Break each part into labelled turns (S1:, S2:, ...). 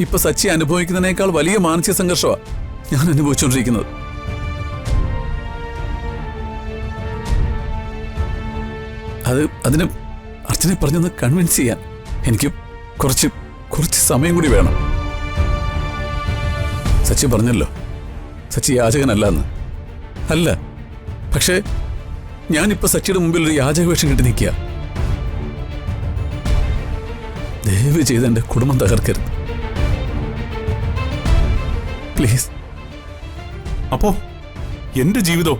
S1: ഇപ്പൊ സച്ചി അനുഭവിക്കുന്നതിനേക്കാൾ വലിയ മാനസിക സംഘർഷമാണ് ഞാൻ അനുഭവിച്ചുകൊണ്ടിരിക്കുന്നത്. അതിന് അർച്ചനെ പറഞ്ഞൊന്ന് കൺവിൻസ് ചെയ്യാൻ എനിക്ക് കുറച്ച് സമയം കൂടി വേണം. സച്ചി പറഞ്ഞല്ലോ സച്ചി യാചകനല്ല എന്ന്. അല്ല, പക്ഷേ ഞാനിപ്പോ സച്ചിയുടെ മുമ്പിൽ ഒരു യാചക വേഷം കിട്ടി നിൽക്കുക. ദയവ് ചെയ്ത് എന്റെ കുടുംബം തകർക്കരുത് പ്ലീസ്.
S2: അപ്പോ എന്റെ ജീവിതം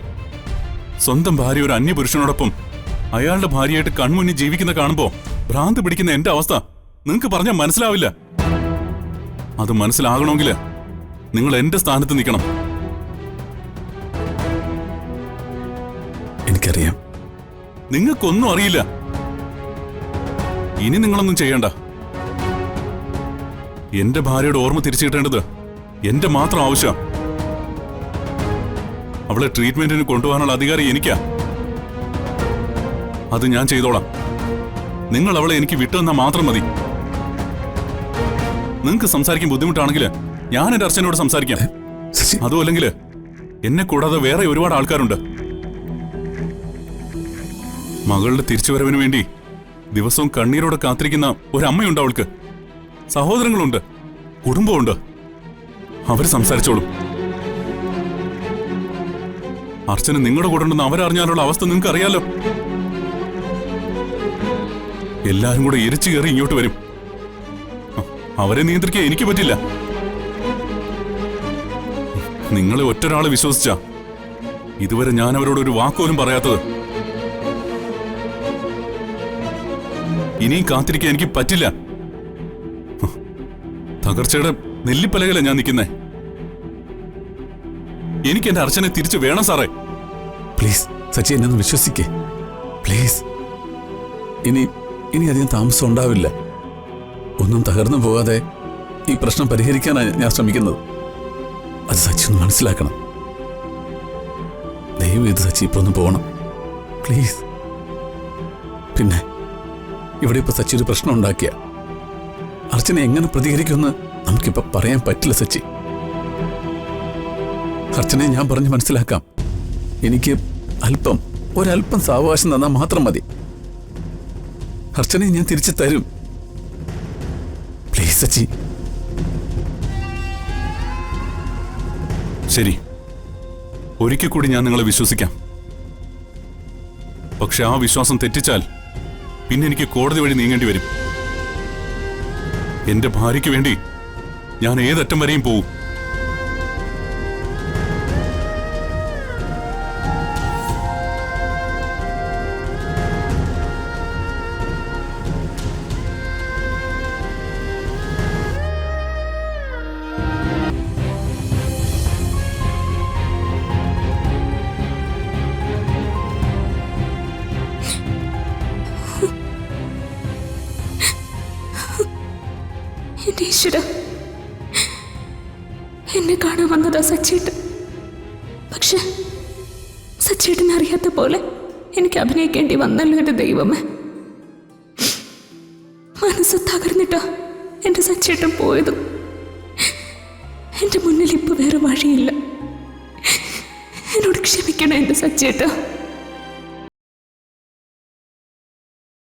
S2: സ്വന്തം ഭാര്യ ഒരു അന്യപുരുഷനോടൊപ്പം അയാളുടെ ഭാര്യയായിട്ട് കൺമുന്നിൽ ജീവിക്കുന്ന കാണുമ്പോ ഭ്രാന്ത് പിടിക്കുന്ന എന്റെ അവസ്ഥ നിങ്ങൾക്ക് പറഞ്ഞാൽ മനസ്സിലാവില്ല. അത് മനസ്സിലാകണമെങ്കിൽ നിങ്ങൾ എന്റെ സ്ഥാനത്ത് നിൽക്കണം.
S1: എനിക്കറിയാം.
S2: നിങ്ങൾക്കൊന്നും അറിയില്ല. ഇനി നിങ്ങളൊന്നും ചെയ്യണ്ട. എന്റെ ഭാര്യയുടെ ഓർമ്മ തിരിച്ചു കിട്ടേണ്ടത് എന്റെ മാത്രം ആവശ്യം. അവളെ ട്രീറ്റ്മെന്റിന് കൊണ്ടുപോകാനുള്ള അധികാരം എനിക്കാ. അത് ഞാൻ ചെയ്തോളാം. നിങ്ങൾ അവളെ എനിക്ക് വിട്ടുതന്നാൽ മാത്രം മതി. നിങ്ങൾക്ക് സംസാരിക്കാൻ ബുദ്ധിമുട്ടാണെങ്കിൽ ഞാൻ എന്റെ അർച്ചനോട് സംസാരിക്കാം. അതും അല്ലെങ്കിൽ എന്നെ കൂടാതെ വേറെ ഒരുപാട് ആൾക്കാരുണ്ട്. മകളുടെ തിരിച്ചുവരവിന് വേണ്ടി ദിവസവും കണ്ണീരോടെ കാത്തിരിക്കുന്ന ഒരമ്മയുണ്ട്. അവൾക്ക് സഹോദരങ്ങളുണ്ട്, കുടുംബമുണ്ട്. അവർ സംസാരിച്ചോളും. അർച്ചന നിങ്ങളുടെ കൂടെ ഉണ്ടെന്ന് അവരറിഞ്ഞാലുള്ള അവസ്ഥ നിങ്ങൾക്ക് അറിയാലോ. എല്ലാരും കൂടെ എരിച്ചു കയറി ഇങ്ങോട്ട് വരും. അവരെ നിയന്ത്രിക്കാൻ എനിക്ക് പറ്റില്ല. നിങ്ങളെ ഒറ്റൊരാളെ വിശ്വസിച്ച ഇതുവരെ ഞാൻ അവരോട് ഒരു വാക്കുപോലും പറയാത്തത്. ഇനിയും കാത്തിരിക്കാൻ എനിക്ക് പറ്റില്ല. തകർച്ചയുടെ നെല്ലിപ്പലകല ഞാൻ നിൽക്കുന്നേ. എനിക്ക് എന്റെ അർച്ചനെ തിരിച്ചു വേണം സാറേ.
S1: പ്ലീസ് സച്ചി, എന്നെ ഒന്ന് വിശ്വസിക്കേ പ്ലീസ്. ഇനി അധികം താമസം ഉണ്ടാവില്ല. ഒന്നും തകർന്നു പോകാതെ ഈ പ്രശ്നം പരിഹരിക്കാനാണ് ഞാൻ ശ്രമിക്കുന്നത്. അത് സച്ചി ഒന്ന് മനസ്സിലാക്കണം. ദയവ് ചെയ്ത് സച്ചി ഇപ്പൊ ഒന്ന് പോകണം പ്ലീസ്. പിന്നെ ഇവിടെ ഇപ്പൊ സച്ചി ഒരു പ്രശ്നം ഉണ്ടാക്കിയ അർച്ചന എങ്ങനെ പ്രതികരിക്കുമെന്ന് നമുക്കിപ്പോ പറയാൻ പറ്റില്ല സച്ചി. അർച്ചനയെ ഞാൻ പറഞ്ഞ് മനസ്സിലാക്കാം. എനിക്ക് ഒരല്പം സാവകാശം തന്നാൽ മാത്രം മതി. അർച്ചനയെ ഞാൻ തിരിച്ചു തരും പ്ലീസ് സച്ചി.
S2: ശരി, ഒരിക്കൽ കൂടി ഞാൻ നിങ്ങളെ വിശ്വസിക്കാം. പക്ഷെ ആ വിശ്വാസം തെറ്റിച്ചാൽ പിന്നെ എനിക്ക് കോടതി വഴി നീങ്ങേണ്ടി വരും. എന്റെ ഭാര്യയ്ക്ക് വേണ്ടി ഞാൻ ഏതറ്റം വരെയും പോവും.
S3: ഈശ്വര, എന്നെ കാണാൻ വന്നതാ സച്ചേട്ടൻ. പക്ഷെ സച്ചേട്ടനെ അറിയാത്ത പോലെ എനിക്ക് അഭിനയിക്കേണ്ടി വന്നല്ലോ എന്റെ ദൈവമേ. മനസ്സ് തകർന്നിട്ടാ എന്റെ സച്ചേട്ടൻ പോയതും. എന്റെ മുന്നിൽ ഇപ്പൊ വേറെ വഴിയില്ല. എന്നോട് ക്ഷമിക്കണം എന്റെ സച്ചേട്ട.